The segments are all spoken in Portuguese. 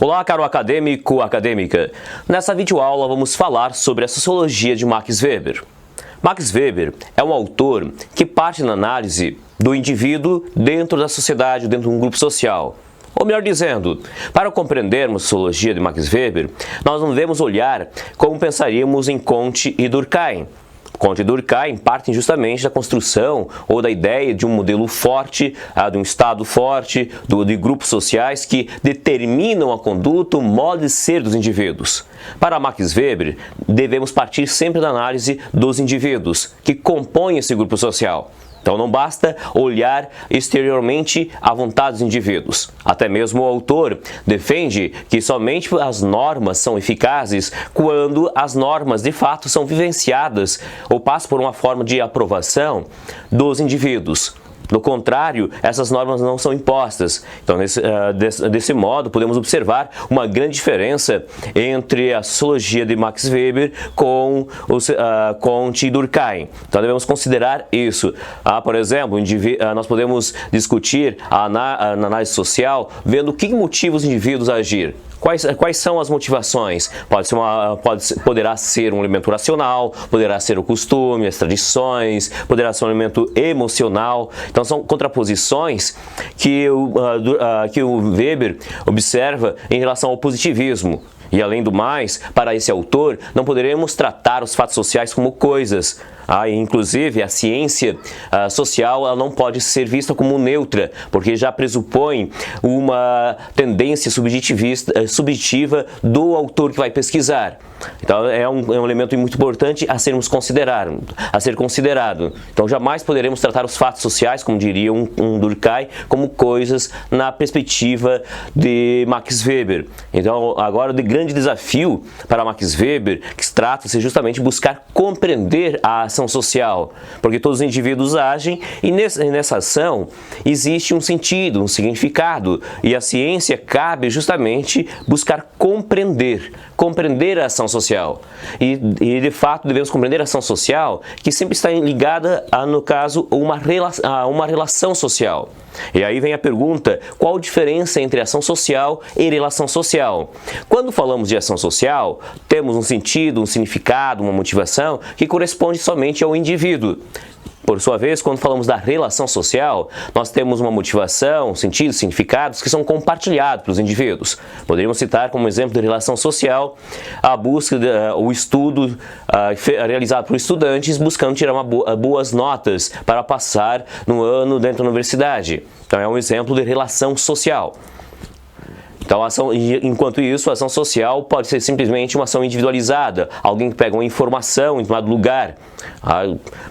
Olá, caro acadêmico, acadêmica. Nessa videoaula vamos falar sobre a sociologia de Max Weber. Max Weber é um autor que parte na análise do indivíduo dentro da sociedade, dentro de um grupo social. Ou melhor dizendo, para compreendermos a sociologia de Max Weber, nós não devemos olhar como pensaríamos em Comte e Durkheim. Comte e Durkheim partem justamente da construção ou da ideia de um modelo forte, de um Estado forte, de grupos sociais que determinam a conduta, o modo de ser dos indivíduos. Para Max Weber, devemos partir sempre da análise dos indivíduos que compõem esse grupo social. Então não basta olhar exteriormente a vontade dos indivíduos. Até mesmo o autor defende que somente as normas são eficazes quando as normas de fato são vivenciadas ou passam por uma forma de aprovação dos indivíduos. Do contrário, essas normas não são impostas. Então, desse modo, podemos observar uma grande diferença entre a sociologia de Max Weber com Comte e Durkheim. Então, devemos considerar isso. Por exemplo, nós podemos discutir na análise social, vendo o que motiva os indivíduos a agir. Quais são as motivações? Poderá ser um elemento racional, poderá ser o costume, as tradições, poderá ser um elemento emocional. Então são contraposições que o Weber observa em relação ao positivismo. E além do mais, para esse autor, não poderemos tratar os fatos sociais como coisas. Inclusive, a ciência social ela não pode ser vista como neutra, porque já pressupõe uma tendência subjetiva do autor que vai pesquisar. Então, é um elemento muito importante a ser considerado. Então, jamais poderemos tratar os fatos sociais, como diria um Durkheim, como coisas na perspectiva de Max Weber. Então, agora, o grande desafio para Max Weber, que trata-se justamente de buscar compreender a ação social, porque todos os indivíduos agem e nessa ação existe um sentido, um significado, e a ciência cabe justamente buscar compreender a ação social. E de fato devemos compreender a ação social que sempre está ligada no caso, a uma relação social. E aí vem a pergunta, qual a diferença entre ação social e relação social? Quando falamos de ação social, temos um sentido, um significado, uma motivação que corresponde somente ao indivíduo. Por sua vez, quando falamos da relação social, nós temos uma motivação, sentidos, significados que são compartilhados pelos indivíduos. Poderíamos citar como exemplo de relação social a busca, o estudo realizado por estudantes buscando tirar boas notas para passar no ano dentro da universidade. Então é um exemplo de relação social. Então, enquanto isso, a ação social pode ser simplesmente uma ação individualizada, alguém que pega uma informação em determinado lugar,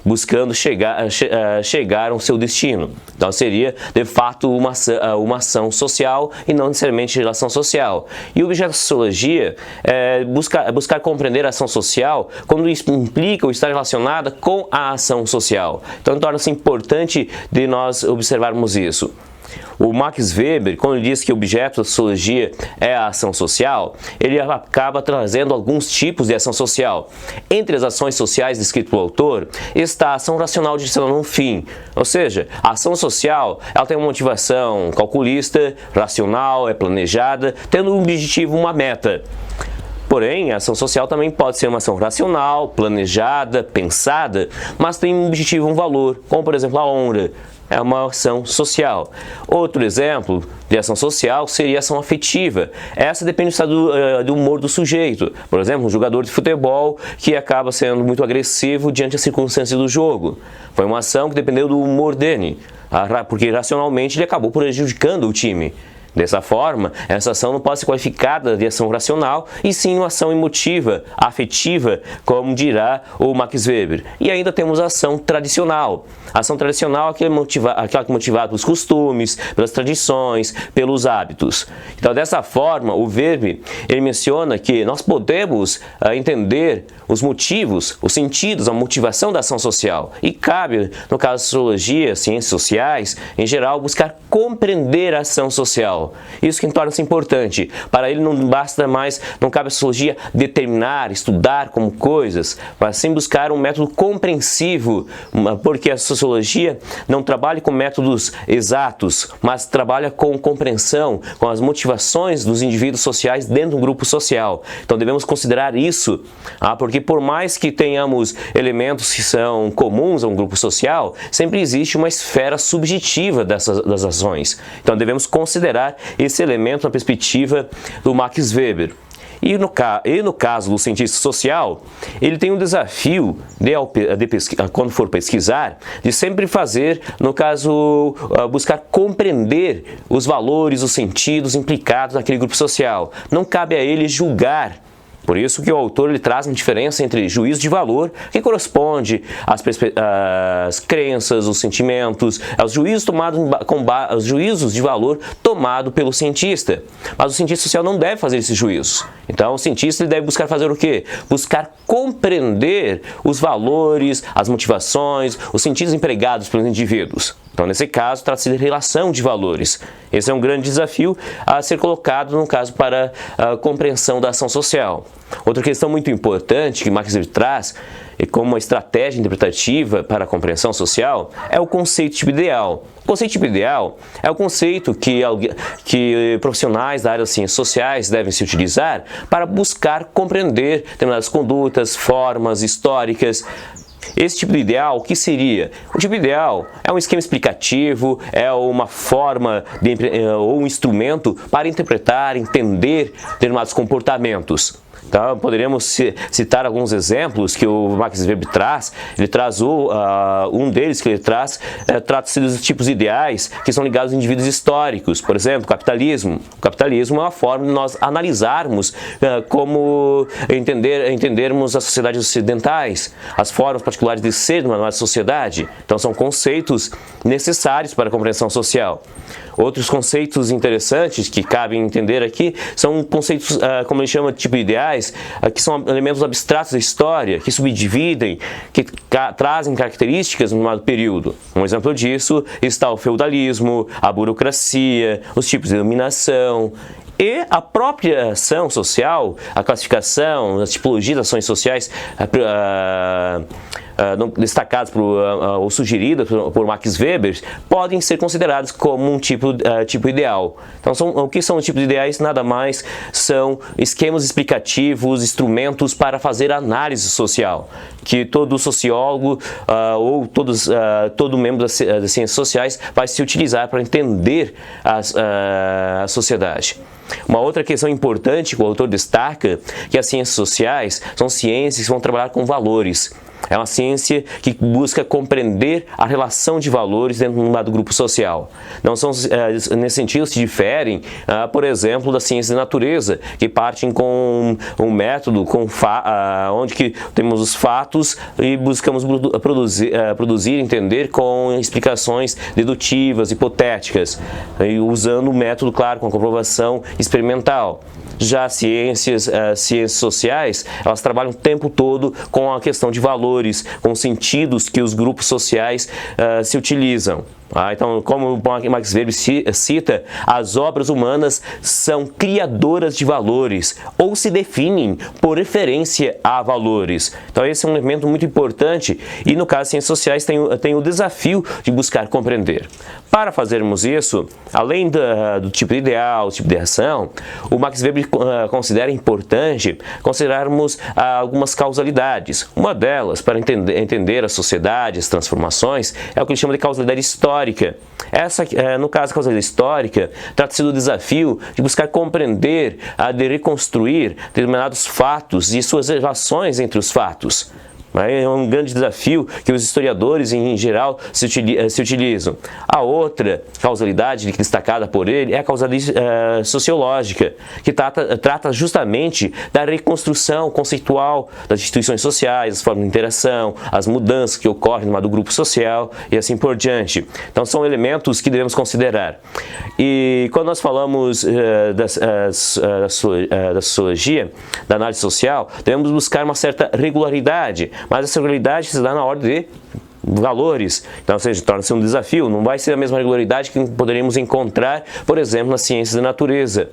buscando chegar ao seu destino. Então, seria, de fato, uma ação social e não necessariamente relação social. E o objeto da sociologia é buscar compreender a ação social quando isso implica ou está relacionada com a ação social. Então, torna-se importante de nós observarmos isso. O Max Weber, quando ele diz que o objeto da sociologia é a ação social, ele acaba trazendo alguns tipos de ação social. Entre as ações sociais descritas pelo autor, está a ação racional direcionada a um fim. Ou seja, a ação social ela tem uma motivação calculista, racional, é planejada, tendo um objetivo, uma meta. Porém, a ação social também pode ser uma ação racional, planejada, pensada, mas tem um objetivo, um valor, como por exemplo a honra. É uma ação social. Outro exemplo de ação social seria a ação afetiva. Essa depende do humor do sujeito. Por exemplo, um jogador de futebol que acaba sendo muito agressivo diante das circunstâncias do jogo. Foi uma ação que dependeu do humor dele, porque racionalmente ele acabou prejudicando o time. Dessa forma, essa ação não pode ser qualificada de ação racional, e sim uma ação emotiva, afetiva, como dirá o Max Weber. E ainda temos a ação tradicional. A ação tradicional é aquela que é motivada pelos costumes, pelas tradições, pelos hábitos. Então, dessa forma, o Weber ele menciona que nós podemos entender os motivos, os sentidos, a motivação da ação social. E cabe, no caso da sociologia, ciências sociais, em geral, buscar compreender a ação social. Isso que torna-se importante. Para ele não basta mais, não cabe a sociologia determinar, estudar como coisas, mas sim buscar um método compreensivo, porque a sociologia não trabalha com métodos exatos, mas trabalha com compreensão, com as motivações dos indivíduos sociais dentro do grupo social. Então devemos considerar isso, porque por mais que tenhamos elementos que são comuns a um grupo social, sempre existe uma esfera subjetiva das ações. Então devemos considerar esse elemento na perspectiva do Max Weber. E no caso do cientista social, ele tem um desafio, quando for pesquisar, de sempre fazer, no caso, buscar compreender os valores, os sentidos implicados naquele grupo social. Não cabe a ele julgar. Por isso que o autor ele traz uma diferença entre juízo de valor, que corresponde às crenças, os sentimentos, aos juízos aos juízos de valor tomado pelo cientista. Mas o cientista social não deve fazer esses juízos. Então o cientista ele deve buscar fazer o quê? Buscar compreender os valores, as motivações, os sentidos empregados pelos indivíduos. Então, nesse caso, trata-se de relação de valores. Esse é um grande desafio a ser colocado, no caso, para a compreensão da ação social. Outra questão muito importante que Max Weber traz, como uma estratégia interpretativa para a compreensão social, é o conceito tipo ideal. O conceito tipo ideal é o conceito que profissionais da área das ciências sociais devem se utilizar para buscar compreender determinadas condutas, formas históricas. Esse tipo de ideal, o que seria? O tipo ideal é um esquema explicativo, é uma forma ou um instrumento para interpretar, entender determinados comportamentos. Então, poderíamos citar alguns exemplos que o Max Weber traz. Ele traz um deles que ele traz, trata-se dos tipos ideais que são ligados a indivíduos históricos. Por exemplo, o capitalismo. O capitalismo é uma forma de nós analisarmos como entendermos as sociedades ocidentais, as formas particulares de ser numa nossa sociedade. Então, são conceitos necessários para a compreensão social. Outros conceitos interessantes que cabem entender aqui são conceitos, como ele chama de tipo ideais, que são elementos abstratos da história, que subdividem, que trazem características no dado período. Um exemplo disso está o feudalismo, a burocracia, os tipos de dominação. E a própria ação social, a classificação, a tipologia das ações sociais destacadas ou sugeridas por Max Weber, podem ser consideradas como um tipo ideal. Então, o que são os tipos ideais? Nada mais são esquemas explicativos, instrumentos para fazer análise social, que todo sociólogo ou todo membro das ciências sociais vai se utilizar para entender a sociedade. Uma outra questão importante que o autor destaca, que as ciências sociais são ciências que vão trabalhar com valores. É uma ciência que busca compreender a relação de valores dentro de um dado grupo social. Não são, nesse sentido, se diferem, por exemplo, das ciências da natureza, que partem com um método onde que temos os fatos e buscamos produzir, entender com explicações dedutivas, hipotéticas, e usando o método, claro, com a comprovação experimental. Já as ciências sociais, elas trabalham o tempo todo com a questão de valores, com sentidos que os grupos sociais se utilizam. Então, como o Max Weber cita, as obras humanas são criadoras de valores ou se definem por referência a valores. Então, esse é um elemento muito importante e, no caso das ciências sociais, tem o desafio de buscar compreender. Para fazermos isso, além do tipo ideal, tipo de ação, o Max Weber considera importante considerarmos algumas causalidades. Uma delas, para entender a sociedade, as transformações, é o que ele chama de causalidade histórica. No caso da causalidade histórica, trata-se do desafio de buscar compreender, de reconstruir determinados fatos e suas relações entre os fatos. É um grande desafio que os historiadores, em geral, se utilizam. A outra causalidade destacada por ele é a causalidade sociológica, que trata justamente da reconstrução conceitual das instituições sociais, as formas de interação, as mudanças que ocorrem do grupo social e assim por diante. Então, são elementos que devemos considerar. E quando nós falamos da sociologia, da análise social, devemos buscar uma certa regularidade, mas essa regularidade se dá na ordem de valores. Então, ou seja, torna-se um desafio, não vai ser a mesma regularidade que poderíamos encontrar, por exemplo, nas ciências da natureza.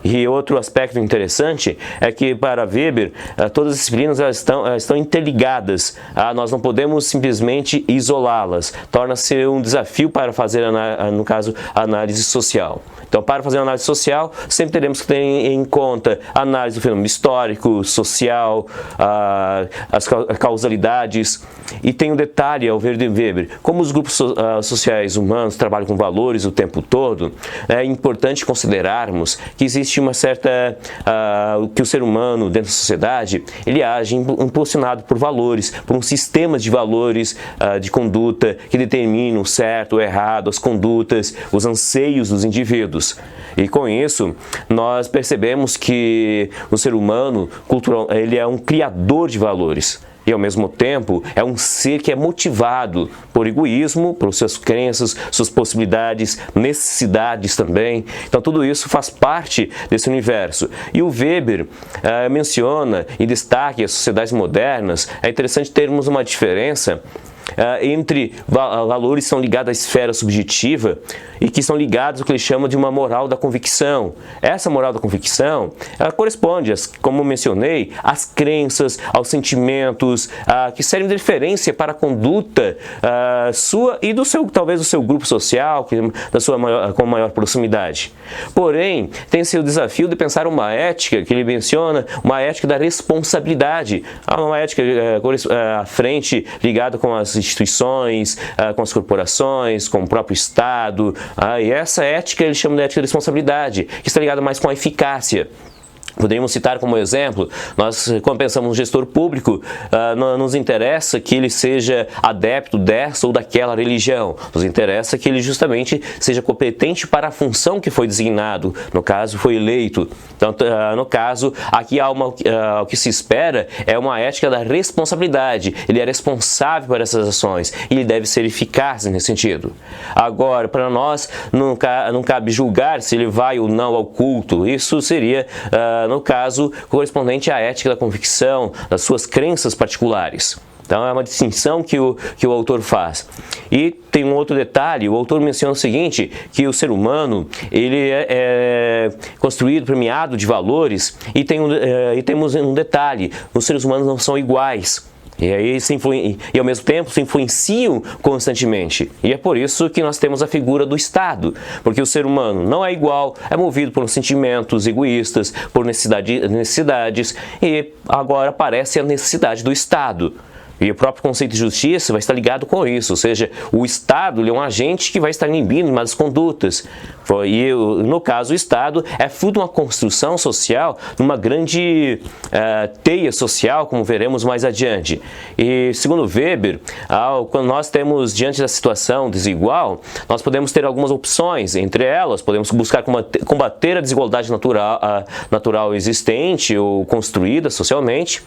E outro aspecto interessante é que, para Weber, todas as disciplinas estão interligadas. Nós não podemos simplesmente isolá-las. Torna-se um desafio para fazer, no caso, a análise social. Então, para fazer uma análise social, sempre teremos que ter em conta a análise do fenômeno histórico, social, as causalidades. E tem um detalhe ao ver de Weber: como os grupos sociais humanos trabalham com valores o tempo todo, é importante considerarmos que existe uma certa... que o ser humano, dentro da sociedade, ele age impulsionado por valores, por um sistema de valores de conduta que determinam o certo, o errado, as condutas, os anseios dos indivíduos. E com isso, nós percebemos que o ser humano cultural, ele é um criador de valores. E, ao mesmo tempo, é um ser que é motivado por egoísmo, por suas crenças, suas possibilidades, necessidades também. Então, tudo isso faz parte desse universo. E o Weber menciona e destaca as sociedades modernas. É interessante termos uma diferença entre valores que são ligados à esfera subjetiva e que são ligados ao que ele chama de uma moral da convicção. Essa moral da convicção, ela corresponde, como mencionei, às crenças, aos sentimentos que servem de referência para a conduta sua e talvez do seu grupo social, com maior proximidade. Porém, tem seu desafio de pensar uma ética que ele menciona, uma ética da responsabilidade, uma ética à frente ligada com as instituições, com as corporações, com o próprio Estado. E essa ética ele chama de ética de responsabilidade, que está ligada mais com a eficácia. Poderíamos citar como exemplo, nós, quando pensamos no gestor público, não nos interessa que ele seja adepto dessa ou daquela religião. Nos interessa que ele justamente seja competente para a função que foi designado, no caso, foi eleito. Então, no caso, aqui o que se espera é uma ética da responsabilidade. Ele é responsável por essas ações e ele deve ser eficaz nesse sentido. Agora, para nós, não cabe julgar se ele vai ou não ao culto. Isso seria... no caso, correspondente à ética da convicção, das suas crenças particulares. Então, é uma distinção que o autor faz. E tem um outro detalhe: o autor menciona o seguinte, que o ser humano ele é construído, premiado de valores, e temos um detalhe: os seres humanos não são iguais. E aí ao mesmo tempo se influenciam constantemente. E é por isso que nós temos a figura do Estado. Porque o ser humano não é igual, é movido por sentimentos egoístas, por necessidades, e agora aparece a necessidade do Estado. E o próprio conceito de justiça vai estar ligado com isso, ou seja, o Estado ele é um agente que vai estar inibindo mais condutas. E, no caso, o Estado é fruto de uma construção social, de uma grande teia social, como veremos mais adiante. E, segundo Weber, quando nós temos diante da situação desigual, nós podemos ter algumas opções. Entre elas, podemos buscar combater a desigualdade natural existente ou construída socialmente,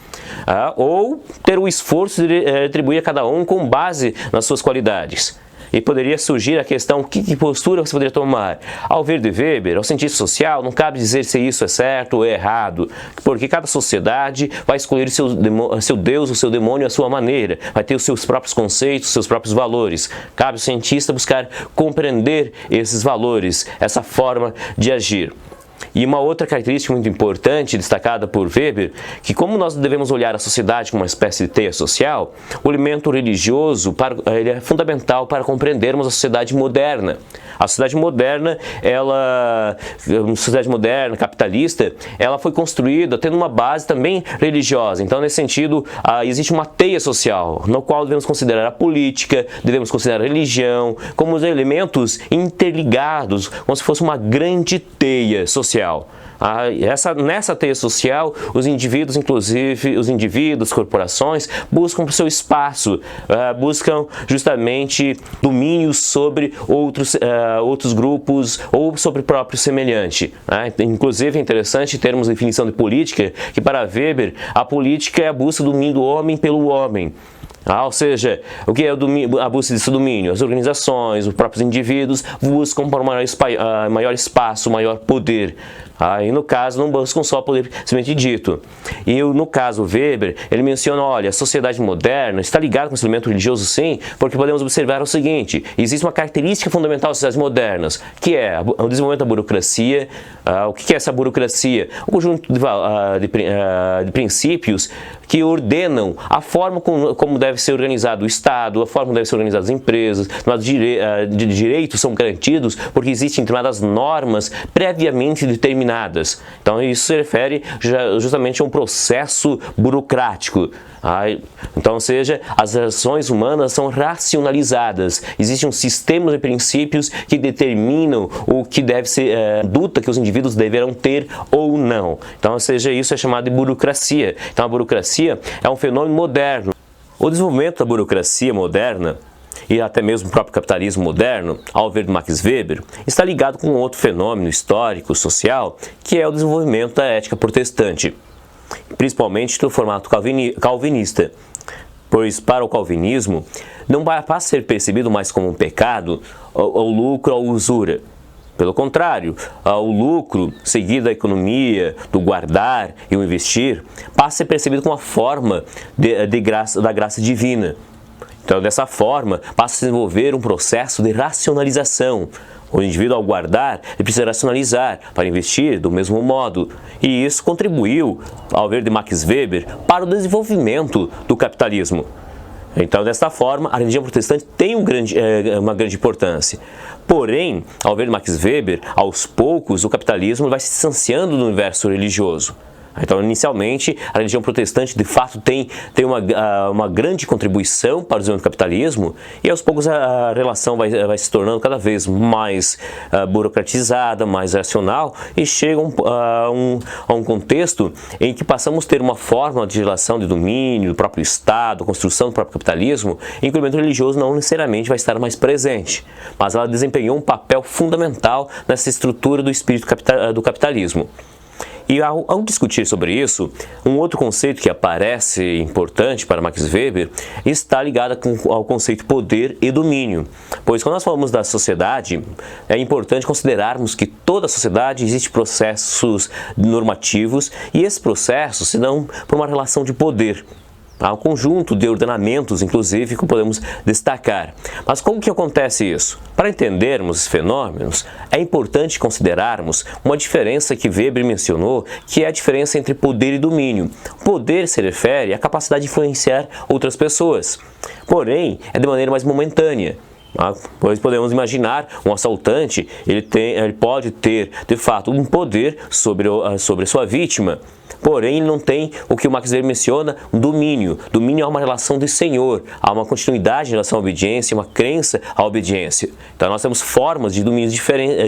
ou ter o esforço de atribuir a cada um com base nas suas qualidades. E poderia surgir a questão: que postura você poderia tomar? Ao ver de Weber, ao cientista social, não cabe dizer se isso é certo ou é errado, porque cada sociedade vai escolher seu Deus, o seu demônio à sua maneira, vai ter os seus próprios conceitos, os seus próprios valores. Cabe ao cientista buscar compreender esses valores, essa forma de agir. E uma outra característica muito importante, destacada por Weber, que como nós devemos olhar a sociedade como uma espécie de teia social, o elemento religioso ele é fundamental para compreendermos a sociedade moderna. A sociedade moderna, uma sociedade moderna, capitalista, ela foi construída tendo uma base também religiosa. Então, nesse sentido, existe uma teia social, no qual devemos considerar a política, devemos considerar a religião, como os elementos interligados, como se fosse uma grande teia social. Nessa teia social, os indivíduos, inclusive os indivíduos, corporações, buscam o seu espaço, buscam justamente domínio sobre outros grupos ou sobre o próprio semelhante. Inclusive é interessante termos a definição de política, que para Weber, a política é a busca do domínio do homem pelo homem. Ou seja, o que é a busca desse domínio? As organizações, os próprios indivíduos buscam por maior espaço, maior poder. Aí, no caso, não buscam só poder simplesmente dito. E no caso, Weber, ele menciona, olha, a sociedade moderna está ligada com o elemento religioso, sim, porque podemos observar o seguinte: existe uma característica fundamental das sociedades modernas, que é o desenvolvimento da burocracia. O que é essa burocracia? Um conjunto de princípios que ordenam a forma como deve ser organizado o Estado, a forma como deve ser organizadas as empresas, de direitos são garantidos porque existem determinadas normas previamente determinadas. Então isso se refere justamente a um processo burocrático. Então, ou seja, as ações humanas são racionalizadas. Existe um sistema de princípios que determinam o que deve ser a conduta que os indivíduos deverão ter ou não. Então, ou seja, isso é chamado de burocracia. Então, a burocracia é um fenômeno moderno. O desenvolvimento da burocracia moderna e até mesmo o próprio capitalismo moderno, ao ver do Max Weber, está ligado com outro fenômeno histórico, social, que é o desenvolvimento da ética protestante, principalmente no formato calvinista, pois para o calvinismo não passa a ser percebido mais como um pecado o lucro ou usura. Pelo contrário, o lucro, seguido da economia, do guardar e o investir, passa a ser percebido como uma forma da graça divina. Então, dessa forma, passa a se desenvolver um processo de racionalização. O indivíduo, ao guardar, ele precisa racionalizar para investir do mesmo modo. E isso contribuiu, ao ver de Max Weber, para o desenvolvimento do capitalismo. Então, desta forma, a religião protestante tem uma grande importância. Porém, ao ver de Max Weber, aos poucos o capitalismo vai se distanciando do universo religioso. Então, inicialmente, a religião protestante, de fato, tem uma grande contribuição para o desenvolvimento do capitalismo e, aos poucos, a relação vai se tornando cada vez mais burocratizada, mais racional e chega a um contexto em que passamos a ter uma forma de relação de domínio do próprio Estado, construção do próprio capitalismo, em que o elemento religioso não necessariamente vai estar mais presente, mas ela desempenhou um papel fundamental nessa estrutura do espírito do capitalismo. E ao discutir sobre isso, um outro conceito que aparece importante para Max Weber está ligado ao conceito poder e domínio. Pois quando nós falamos da sociedade, é importante considerarmos que toda a sociedade existe processos normativos e esses processos se dão por uma relação de poder. Há um conjunto de ordenamentos, inclusive, que podemos destacar. Mas como que acontece isso? Para entendermos esses fenômenos, é importante considerarmos uma diferença que Weber mencionou, que é a diferença entre poder e domínio. Poder se refere à capacidade de influenciar outras pessoas, porém, é de maneira mais momentânea. Pois podemos imaginar um assaltante, ele pode ter, de fato, um poder sobre a sua vítima. Porém, ele não tem o que o Max Weber menciona, um domínio. Domínio é uma relação de senhor, há uma continuidade em relação à obediência, uma crença à obediência. Então, nós temos formas de domínios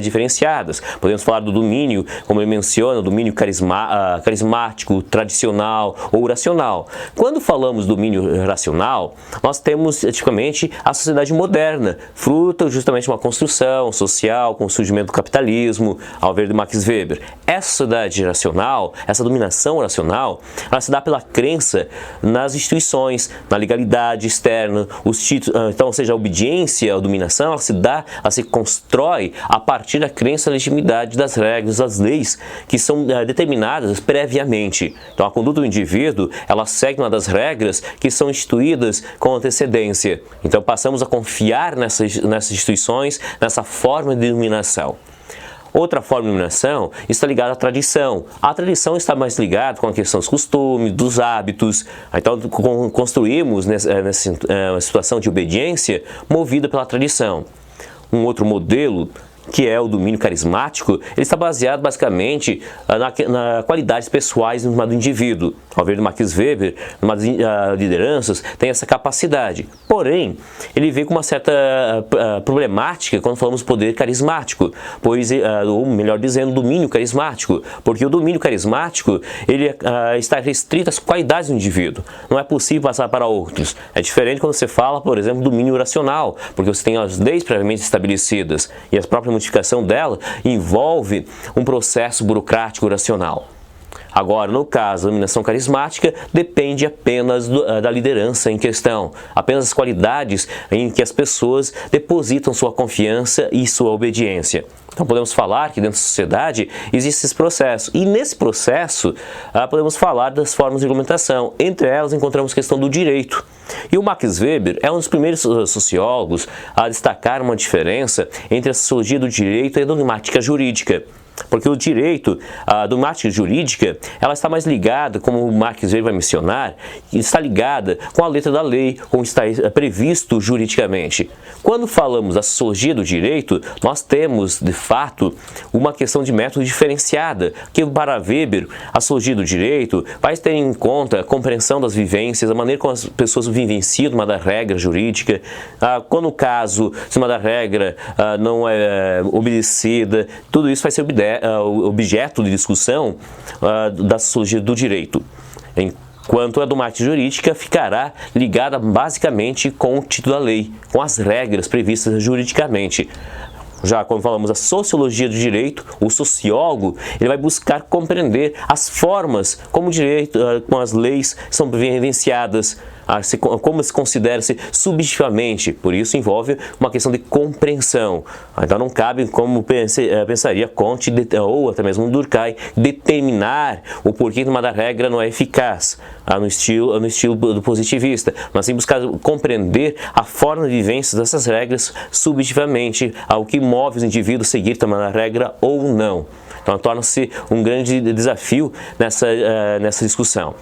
diferenciadas. Podemos falar do domínio, como ele menciona, o domínio carismático, tradicional ou racional. Quando falamos domínio racional, nós temos, tipicamente, a sociedade moderna, fruto justamente de uma construção social, com o surgimento do capitalismo, ao ver de Max Weber. Essa sociedade racional, essa dominação racional, ela se dá pela crença nas instituições, na legalidade externa, os títulos, então, ou seja, a obediência, a dominação, ela se constrói a partir da crença na legitimidade das regras, das leis que são determinadas previamente. Então, a conduta do indivíduo, ela segue uma das regras que são instituídas com antecedência. Então, passamos a confiar nessas instituições, nessa forma de dominação. Outra forma de dominação está ligada à tradição. A tradição está mais ligada com a questão dos costumes, dos hábitos. Então, construímos nessa situação de obediência movida pela tradição. Um outro modelo, que é o domínio carismático, ele está baseado basicamente na qualidades pessoais do indivíduo. Ao ver do Max Weber, lideranças têm essa capacidade. Porém, ele vem com uma certa problemática quando falamos poder carismático, ou melhor dizendo, domínio carismático, porque o domínio carismático ele está restrito às qualidades do indivíduo. Não é possível passar para outros. É diferente quando você fala, por exemplo, domínio racional, porque você tem as leis previamente estabelecidas e as próprias modificação dela envolve um processo burocrático racional. Agora, no caso da dominação carismática, depende apenas da liderança em questão, apenas as qualidades em que as pessoas depositam sua confiança e sua obediência. Então podemos falar que dentro da sociedade existe esse processo, e nesse processo podemos falar das formas de argumentação. Entre elas encontramos a questão do direito. E o Max Weber é um dos primeiros sociólogos a destacar uma diferença entre a sociologia do direito e a dogmática jurídica. Porque o direito, a dogmática jurídica, ela está mais ligada, como o Max Weber vai mencionar, está ligada com a letra da lei, como está previsto juridicamente. Quando falamos da sociologia do direito, nós temos, de fato, uma questão de método diferenciada, que para Weber, a sociologia do direito vai ter em conta a compreensão das vivências, a maneira como as pessoas vivenciam uma da regra jurídica, quando o caso, se uma da regra não é obedecida, tudo isso vai ser objeto de discussão da sociologia do direito, enquanto a dogmática jurídica ficará ligada basicamente com o título da lei, com as regras previstas juridicamente. Já quando falamos da sociologia do direito, o sociólogo ele vai buscar compreender as formas como o direito, como as leis são vivenciadas, como se considera-se subjetivamente, por isso envolve uma questão de compreensão. Então não cabe, como pensaria Comte ou até mesmo Durkheim, determinar o porquê de uma regra não é eficaz, no estilo do positivista, mas sim buscar compreender a forma de vivência dessas regras subjetivamente, ao que move os indivíduos a seguir uma regra ou não. Então torna-se um grande desafio nessa discussão.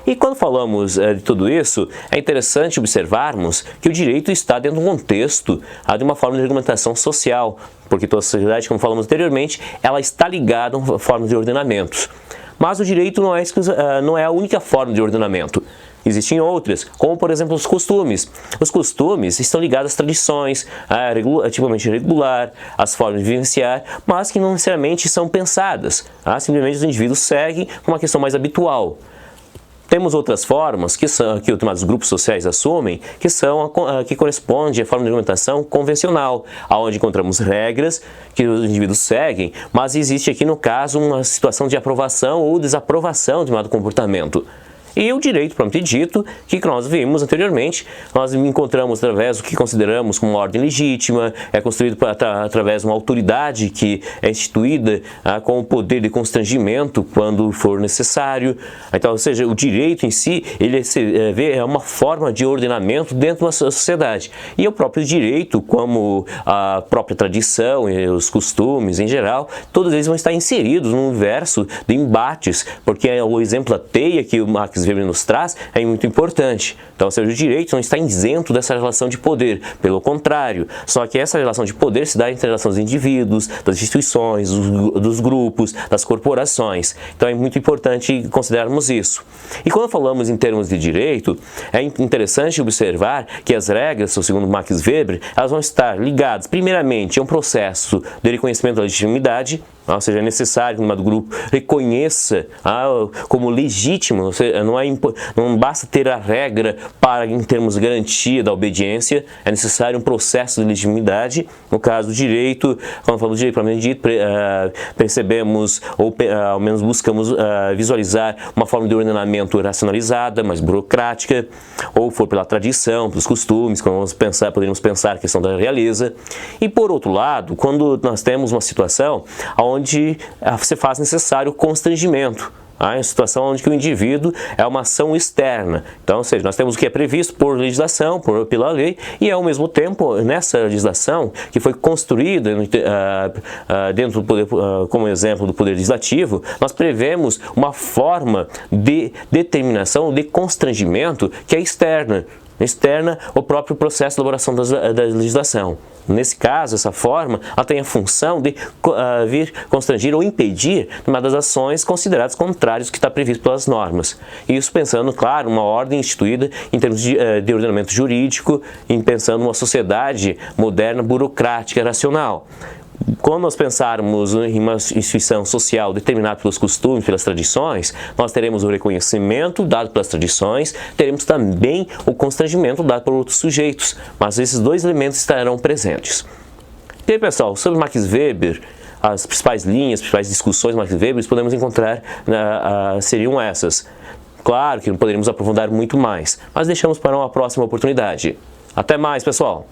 E quando falamos de tudo isso, é interessante observarmos que o direito está dentro de um contexto de uma forma de argumentação social, porque toda a sociedade, como falamos anteriormente, ela está ligada a formas de ordenamentos. Mas o direito não é a única forma de ordenamento. Existem outras, como por exemplo os costumes. Os costumes estão ligados às tradições, tipicamente regular, às formas de vivenciar, mas que não necessariamente são pensadas. Simplesmente os indivíduos seguem uma questão mais habitual. Temos outras formas que os grupos sociais assumem, que correspondem à forma de argumentação convencional, onde encontramos regras que os indivíduos seguem, mas existe aqui no caso uma situação de aprovação ou desaprovação de um dado comportamento. E o direito, propriamente dito, que nós vimos anteriormente, nós encontramos através do que consideramos como uma ordem legítima, é construído através de uma autoridade que é instituída com o poder de constrangimento quando for necessário. Então, ou seja, o direito em si, ele é uma forma de ordenamento dentro de uma sociedade. E o próprio direito, como a própria tradição e os costumes em geral, todos eles vão estar inseridos num universo de embates, porque o exemplo da teia que o Max Weber nos traz é muito importante. Então, ou seja, o direito não está isento dessa relação de poder, pelo contrário, só que essa relação de poder se dá entre a relação dos indivíduos, das instituições, dos grupos, das corporações. Então é muito importante considerarmos isso. E quando falamos em termos de direito, é interessante observar que as regras, segundo Max Weber, elas vão estar ligadas primeiramente a um processo de reconhecimento da legitimidade, ou seja, é necessário que um grupo reconheça como legítimo, não basta ter a regra para, em termos de garantia da obediência, é necessário um processo de legitimidade. No caso do direito, quando falamos de direito, propriamente dito, percebemos, ou ao menos buscamos visualizar uma forma de ordenamento racionalizada, mais burocrática, ou for pela tradição, pelos costumes, quando poderíamos pensar a questão da realeza. E por outro lado, quando nós temos uma situação onde se faz necessário o constrangimento, em situação onde o indivíduo é uma ação externa. Então, ou seja, nós temos o que é previsto por legislação, pela lei, e ao mesmo tempo, nessa legislação que foi construída dentro do poder, como exemplo do poder legislativo, nós prevemos uma forma de determinação, de constrangimento que é externa. O próprio processo de elaboração da legislação. Nesse caso, essa forma, ela tem a função de vir constranger ou impedir uma das ações consideradas contrárias ao que está previsto pelas normas. Isso pensando, claro, uma ordem instituída em termos de ordenamento jurídico, pensando numa sociedade moderna, burocrática, racional. Quando nós pensarmos em uma instituição social determinada pelos costumes, pelas tradições, nós teremos o reconhecimento dado pelas tradições, teremos também o constrangimento dado por outros sujeitos, mas esses dois elementos estarão presentes. E aí, pessoal, sobre Max Weber, as principais linhas, as principais discussões Max Weber que podemos encontrar seriam essas. Claro que não poderíamos aprofundar muito mais, mas deixamos para uma próxima oportunidade. Até mais, pessoal!